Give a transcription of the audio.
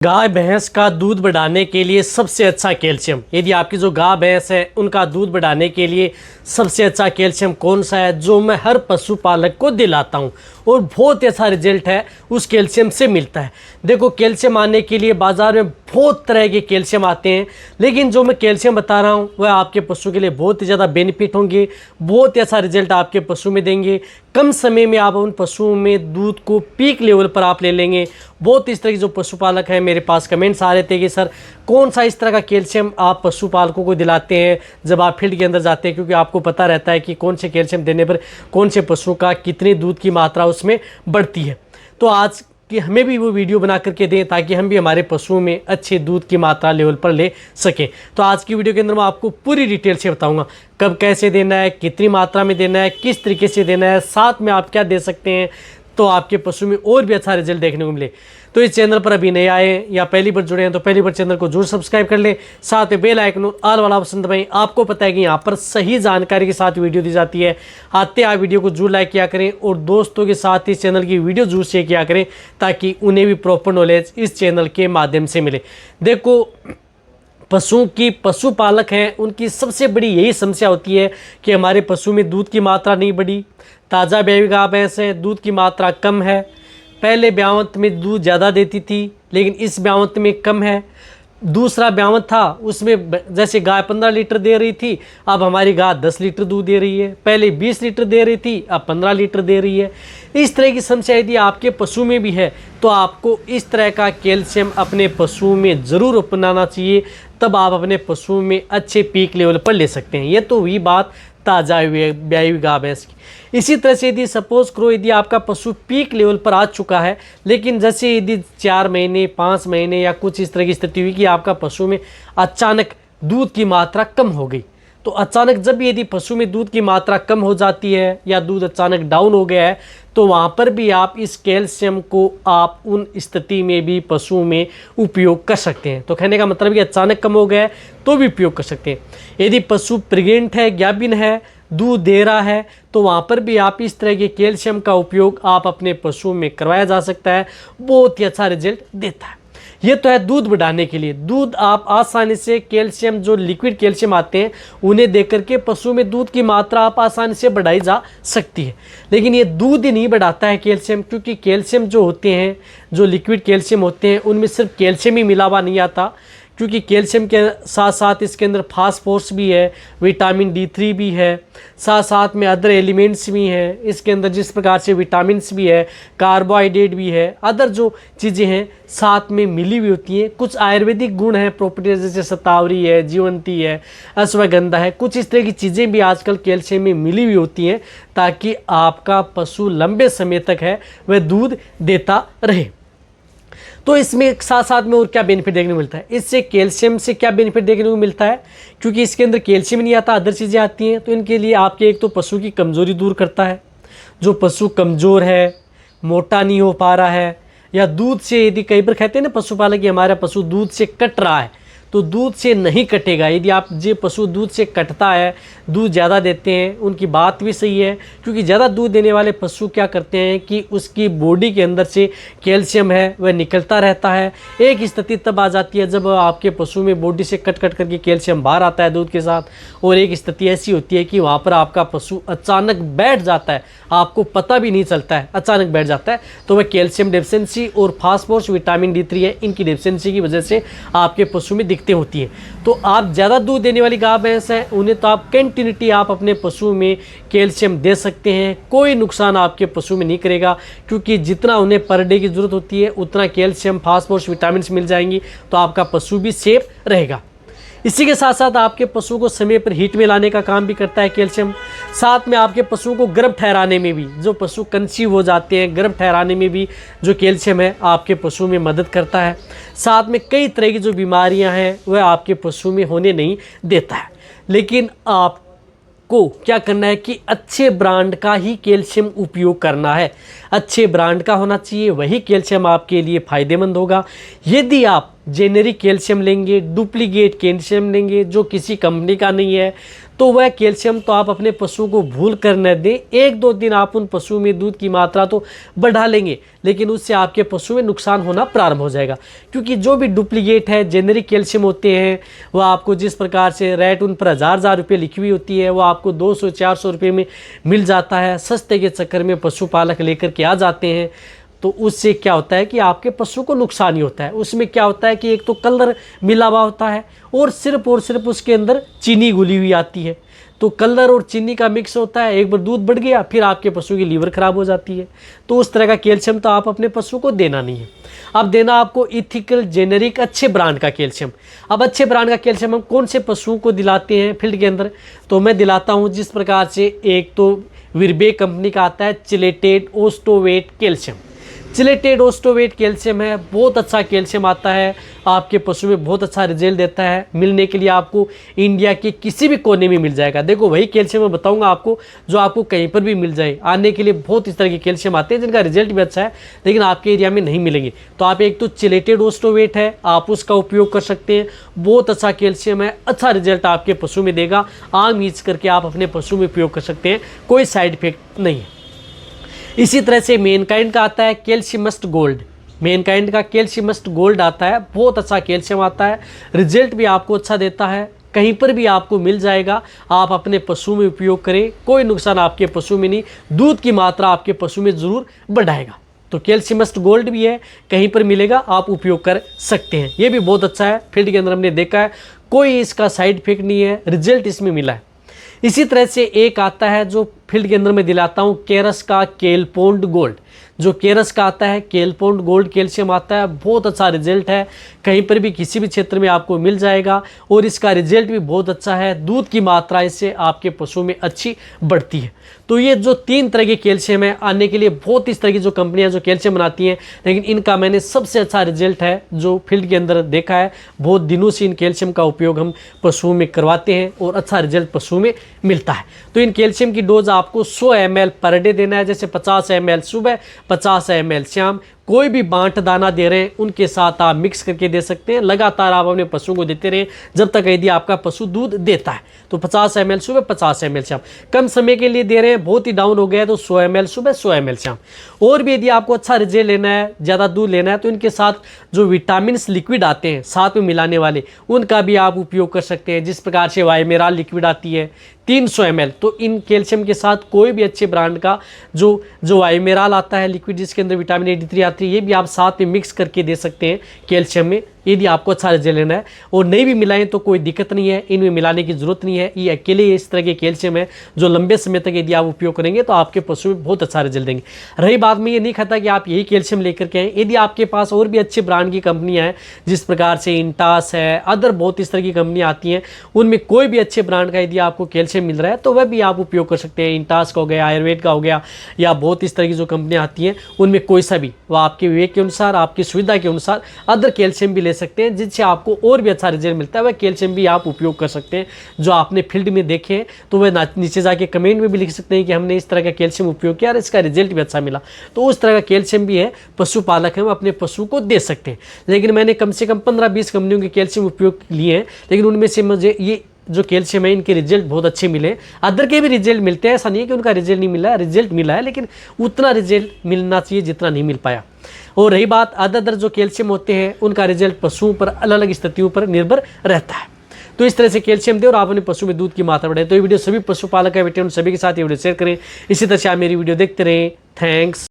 गाय भैंस का दूध बढ़ाने के लिए सबसे अच्छा कैल्शियम, यदि आपकी जो गाय भैंस है उनका दूध बढ़ाने के लिए सबसे अच्छा कैल्शियम कौन सा है, जो मैं हर पशुपालक को दिलाता हूं और बहुत अच्छा रिजल्ट है उस कैल्शियम से मिलता है। देखो, कैल्शियम आने के लिए बाज़ार में बहुत तरह के कैल्शियम आते हैं, लेकिन जो मैं कैल्शियम बता रहा हूँ वह आपके पशु के लिए बहुत ही ज़्यादा बेनिफिट होंगे, बहुत ही अच्छा रिजल्ट आपके पशु में देंगे। कम समय में आप उन पशुओं में दूध को पीक लेवल पर आप ले लेंगे। बहुत इस तरह के जो पशुपालक हैं मेरे पास कमेंट्स आ रहे थे कि सर कौन सा इस तरह का कैल्शियम आप पशुपालकों को दिलाते हैं जब आप फील्ड के अंदर जाते हैं, क्योंकि आपको पता रहता है कि कौन से कैल्शियम देने पर कौन से पशु का कितनी दूध की मात्रा उसमें बढ़ती है। तो आज कि हमें भी वो वीडियो बना करके दें ताकि हम भी हमारे पशुओं में अच्छे दूध की मात्रा लेवल पर ले सकें। तो आज की वीडियो के अंदर मैं आपको पूरी डिटेल से बताऊंगा कब कैसे देना है, कितनी मात्रा में देना है, किस तरीके से देना है, साथ में आप क्या दे सकते हैं तो आपके पशु में और भी अच्छा रिजल्ट देखने को मिले। तो इस चैनल पर अभी नए आए या पहली बार जुड़े हैं तो पहली बार चैनल को जरूर सब्सक्राइब कर लें, साथ में बेल आइकन ऑल वाला ऑप्शन दबाएं। आपको पता है कि यहाँ पर सही जानकारी के साथ वीडियो दी जाती है। आते आप वीडियो को जरूर लाइक किया करें और दोस्तों के साथ इस चैनल की वीडियो जरूर शेयर किया करें ताकि उन्हें भी प्रॉपर नॉलेज इस चैनल के माध्यम से मिले। देखो, पशुपालक हैं उनकी सबसे बड़ी यही समस्या होती है कि हमारे पशु में दूध की मात्रा नहीं बढ़ी। ताज़ा ब्याई गाय भैंस है, दूध की मात्रा कम है। पहले ब्यावंत में दूध ज़्यादा देती थी लेकिन इस ब्यावंत में कम है। दूसरा ब्यावंत था उसमें जैसे गाय 15 लीटर दे रही थी, अब हमारी गाय 10 लीटर दूध दे रही है। पहले 20 लीटर दे रही थी, अब 15 लीटर दे रही है। इस तरह की समस्या यदि आपके पशु में भी है तो आपको इस तरह का कैल्शियम अपने पशुओं में ज़रूर अपनाना चाहिए, तब आप अपने पशुओं में अच्छे पीक लेवल पर ले सकते हैं। ये तो हुई बात ताज़ा ब्याई हुई गाय भैंस की। इसी तरह से यदि सपोज करो यदि आपका पशु पीक लेवल पर आ चुका है, लेकिन जैसे यदि 4 महीने 5 महीने या कुछ इस तरह की स्थिति हुई कि आपका पशु में अचानक दूध की मात्रा कम हो गई, तो अचानक जब भी यदि पशु में दूध की मात्रा कम हो जाती है या दूध अचानक डाउन हो गया है तो वहाँ पर भी आप इस कैल्शियम को आप उन स्थिति में भी पशुओं में उपयोग कर सकते हैं। तो कहने का मतलब कि अचानक कम हो गया है तो भी उपयोग कर सकते हैं। यदि पशु प्रेग्नेंट है, गाभिन है, दूध दे रहा है तो वहाँ पर भी आप इस तरह के कैल्शियम का उपयोग आप अपने पशुओं में करवाया जा सकता है, बहुत ही अच्छा रिजल्ट देता है। ये तो है दूध बढ़ाने के लिए। दूध आप आसानी से कैल्शियम जो लिक्विड कैल्शियम आते हैं उन्हें देकर के पशु में दूध की मात्रा आप आसानी से बढ़ाई जा सकती है, लेकिन ये दूध ही नहीं बढ़ाता है कैल्शियम, क्योंकि कैल्शियम जो होते हैं जो लिक्विड कैल्शियम होते हैं उनमें सिर्फ कैल्शियम ही मिला हुआ नहीं आता, क्योंकि कैल्शियम के साथ साथ इसके अंदर फास्फोरस भी है, विटामिन D3 भी है, साथ साथ में अदर एलिमेंट्स भी हैं इसके अंदर, जिस प्रकार से विटामिन्स भी है, कार्बोहाइड्रेट भी है, अदर जो चीज़ें हैं साथ में मिली हुई होती हैं। कुछ आयुर्वेदिक गुण हैं, प्रॉपर्टीज जैसे शतावरी है, जीवंती है, अश्वगंधा है, कुछ इस तरह की चीज़ें भी आजकल कैल्शियम में मिली हुई होती हैं ताकि आपका पशु लंबे समय तक है वह दूध देता रहे। तो इसमें साथ साथ में और क्या बेनिफिट देखने को मिलता है, इससे कैल्शियम से क्या बेनिफिट देखने को मिलता है, क्योंकि इसके अंदर कैल्शियम नहीं आता, अदर चीज़ें आती हैं। तो इनके लिए आपके एक तो पशु की कमज़ोरी दूर करता है। जो पशु कमज़ोर है, मोटा नहीं हो पा रहा है, या दूध से यदि कई बार कहते हैं ना पशुपालक कि हमारा पशु दूध से कट रहा है, तो दूध से नहीं कटेगा। यदि आप जो पशु दूध से कटता है, दूध ज़्यादा देते हैं, उनकी बात भी सही है, क्योंकि ज़्यादा दूध देने वाले पशु क्या करते हैं कि उसकी बॉडी के अंदर से कैल्शियम है वह निकलता रहता है। एक स्थिति तब आ जाती है जब आपके पशु में बॉडी से कट कट करके कैल्शियम बाहर आता है दूध के साथ, और एक स्थिति ऐसी होती है कि वहाँ पर आपका पशु अचानक बैठ जाता है, आपको पता भी नहीं चलता है, अचानक बैठ जाता है। तो वह कैल्शियम डेफिशिएंसी और फास्फोरस विटामिन D3 है, इनकी डेफिशिएंसी की वजह से आपके पशु में होती है। तो आप ज़्यादा दूध देने वाली गाय भैंस हैं उन्हें तो आप कंटिन्यूटी आप अपने पशु में कैल्शियम दे सकते हैं, कोई नुकसान आपके पशु में नहीं करेगा, क्योंकि जितना उन्हें पर डे की ज़रूरत होती है उतना कैल्शियम फास्फोरस विटामिन मिल जाएंगी, तो आपका पशु भी सेफ रहेगा। इसी के साथ साथ आपके पशु को समय पर हीट में लाने का काम भी करता है कैल्शियम। साथ में आपके पशुओं को गर्भ ठहराने में भी, जो पशु कंसीव हो जाते हैं, गर्भ ठहराने में भी जो कैल्शियम है आपके पशु में मदद करता है। साथ में कई तरह की जो बीमारियां हैं वह आपके पशु में होने नहीं देता है। लेकिन आप को क्या करना है कि अच्छे ब्रांड का ही कैल्शियम उपयोग करना है, अच्छे ब्रांड का होना चाहिए, वही कैल्शियम आपके लिए फ़ायदेमंद होगा। यदि आप जेनेरिक कैल्शियम लेंगे, डुप्लीकेट कैल्शियम लेंगे जो किसी कंपनी का नहीं है, तो वह कैल्शियम तो आप अपने पशुओं को भूल कर न दें। 1-2 दिन आप उन पशुओं में दूध की मात्रा तो बढ़ा लेंगे, लेकिन उससे आपके पशु में नुकसान होना प्रारंभ हो जाएगा। क्योंकि जो भी डुप्लीकेट है, जेनेरिक कैल्शियम होते हैं, वह आपको जिस प्रकार से रेट उन पर हज़ार रुपये लिखी हुई होती है, वो आपको 200-400 रुपये में मिल जाता है। सस्ते के चक्कर में पशुपालक लेकर के आ जाते हैं, तो उससे क्या होता है कि आपके पशु को नुकसान ही होता है। उसमें क्या होता है कि एक तो कलर मिला हुआ होता है और सिर्फ उसके अंदर चीनी घुली हुई आती है। तो कलर और चीनी का मिक्स होता है, एक बार दूध बढ़ गया फिर आपके पशु की लीवर खराब हो जाती है। तो उस तरह का कैल्शियम तो आप अपने पशु को देना नहीं है। अब देना आपको इथिकल, जेनेरिक, अच्छे ब्रांड का कैल्शियम। अब अच्छे ब्रांड का कैल्शियम हम कौन से पशुओं को दिलाते हैं फील्ड के अंदर? तो मैं दिलाता हूँ जिस प्रकार से, एक तो विरबे कंपनी का आता है चिलेटेड ओस्टोवेट कैल्शियम। चिलेटेड ओस्टोवेट कैल्शियम है, बहुत अच्छा कैल्शियम आता है, आपके पशु में बहुत अच्छा रिजल्ट देता है। मिलने के लिए आपको इंडिया के किसी भी कोने में मिल जाएगा। देखो वही कैल्शियम मैं बताऊंगा आपको जो आपको कहीं पर भी मिल जाए। आने के लिए बहुत इस तरह के कैल्शियम आते हैं जिनका रिजल्ट भी अच्छा है, लेकिन आपके एरिया में नहीं मिलेंगे। तो आप एक तो चिलेटेड ओस्टोवेट है, आप उसका उपयोग कर सकते हैं। बहुत अच्छा कैल्शियम है, अच्छा रिजल्ट आपके पशु में देगा। आम यूज करके आप अपने पशु में उपयोग कर सकते हैं, कोई साइड इफेक्ट नहीं है। इसी तरह से मेनकाइंड का आता है कैल्शियमस्ट गोल्ड। मेनकाइंड का कैल्शियमस्ट गोल्ड आता है, बहुत अच्छा कैल्शियम आता है, रिजल्ट भी आपको अच्छा देता है। कहीं पर भी आपको मिल जाएगा, आप अपने पशु में उपयोग करें, कोई नुकसान आपके पशु में नहीं, दूध की मात्रा आपके पशु में ज़रूर बढ़ाएगा। तो कैल्शियमस्ट गोल्ड भी है, कहीं पर मिलेगा, आप उपयोग कर सकते हैं। ये भी बहुत अच्छा है, फील्ड के अंदर हमने देखा है, कोई इसका साइड इफेक्ट नहीं है, रिजल्ट इसमें मिला है। इसी तरह से एक आता है जो फील्ड के अंदर मैं दिलाता हूँ, केरस का केलपोन्ड गोल्ड। जो केरस का आता है केलपोन्ड गोल्ड कैल्शियम आता है, बहुत अच्छा रिजल्ट है, कहीं पर भी किसी भी क्षेत्र में आपको मिल जाएगा और इसका रिजल्ट भी बहुत अच्छा है। दूध की मात्रा इससे आपके पशु में अच्छी बढ़ती है। तो ये जो 3 तरह के कैल्शियम है, आने के लिए बहुत इस तरह की जो कंपनियां जो कैल्शियम बनाती हैं, लेकिन इनका मैंने सबसे अच्छा रिजल्ट है जो फील्ड के अंदर देखा है। बहुत दिनों से इन कैल्शियम का उपयोग हम पशुओं में करवाते हैं और अच्छा रिजल्ट पशुओं में मिलता है। तो इन कैल्शियम की डोज आपको 100 ml पर डे देना है, जैसे 50 ml सुबह, 50 ml शाम। कोई भी बांट दाना दे रहे हैं उनके साथ आप मिक्स करके दे सकते हैं। लगातार आप अपने पशु को देते रहें जब तक यदि आपका पशु दूध देता है। तो 50 ml सुबह, 50 ml शाम। कम समय के लिए दे रहे हैं, बहुत ही डाउन हो गया है, तो 100 ml सुबह, 100 ml शाम। और भी यदि आपको अच्छा रिजल्ट लेना है, ज़्यादा दूध लेना है, तो इनके साथ जो विटामिन लिक्विड आते हैं साथ में मिलाने वाले, उनका भी आप उपयोग कर सकते हैं। जिस प्रकार से वाइमेराल लिक्विड आती है 300 ml, तो इन कैल्शियम के साथ कोई भी अच्छे ब्रांड का जो वाइमेराल आता है लिक्विड, जिसके अंदर विटामिन A-D3 आती है, ये भी आप साथ में मिक्स करके दे सकते हैं कैल्शियम में, यदि आपको अच्छा रिजल्ट लेना है। और नहीं भी मिलाएं तो कोई दिक्कत नहीं है, इनमें मिलाने की जरूरत नहीं है। ये अकेले इस तरह के कैल्शियम है जो लंबे समय तक यदि आप उपयोग करेंगे तो आपके पशु में बहुत अच्छा रिजल्ट देंगे। रही बात, में ये नहीं कहता कि आप यही कैल्शियम लेकर के आएँ। यदि आपके पास और भी अच्छे ब्रांड की कंपनियाँ हैं, जिस प्रकार से इंटास है, अदर बहुत इस तरह की कंपनियाँ आती हैं, उनमें कोई भी अच्छे ब्रांड का यदि आपको कैल्शियम मिल रहा है तो वह भी आप उपयोग कर सकते हैं। इंटास का हो गया, आयुर्वेद का हो गया, या बहुत इस तरह की जो कंपनियाँ आती हैं, उनमें कोई सा भी, वह आपके विवेक के अनुसार, आपकी सुविधा के अनुसार अदर कैल्शियम भी ले सकते हैं, जिससे आपको और भी अच्छा रिजल्ट मिलता है। वह कैल्शियम भी आप उपयोग कर सकते हैं जो आपने फील्ड में देखे हैं। तो वह नीचे जाके कमेंट में भी लिख सकते हैं कि हमने इस तरह का कैल्शियम उपयोग किया और इसका रिजल्ट भी अच्छा मिला। तो उस तरह का कैल्शियम भी है, पशुपालक हैं, वो अपने पशु को दे सकते हैं। लेकिन मैंने कम से कम 15-20 कंपनियों के कैल्शियम उपयोग लिए हैं, लेकिन उनमें से मुझे ये जो कैल्शियम है, इनके रिजल्ट बहुत अच्छे मिले। अदर के भी रिजल्ट मिलते हैं, ऐसा नहीं है कि उनका रिजल्ट नहीं मिला है, रिजल्ट मिला है, लेकिन उतना रिजल्ट मिलना चाहिए जितना नहीं मिल पाया। और रही बात, अदर जो कैल्शियम होते हैं उनका रिजल्ट पशुओं पर अलग अलग स्थितियों पर निर्भर रहता है। तो इस तरह से कैल्शियम दे और आप अपने पशु में दूध की मात्रा बढ़ाएं। तो ये वीडियो सभी पशुपालक है बेटे, उन सभी के साथ ये वीडियो शेयर करें। इसी तरह से आप मेरी वीडियो देखते रहें। थैंक्स।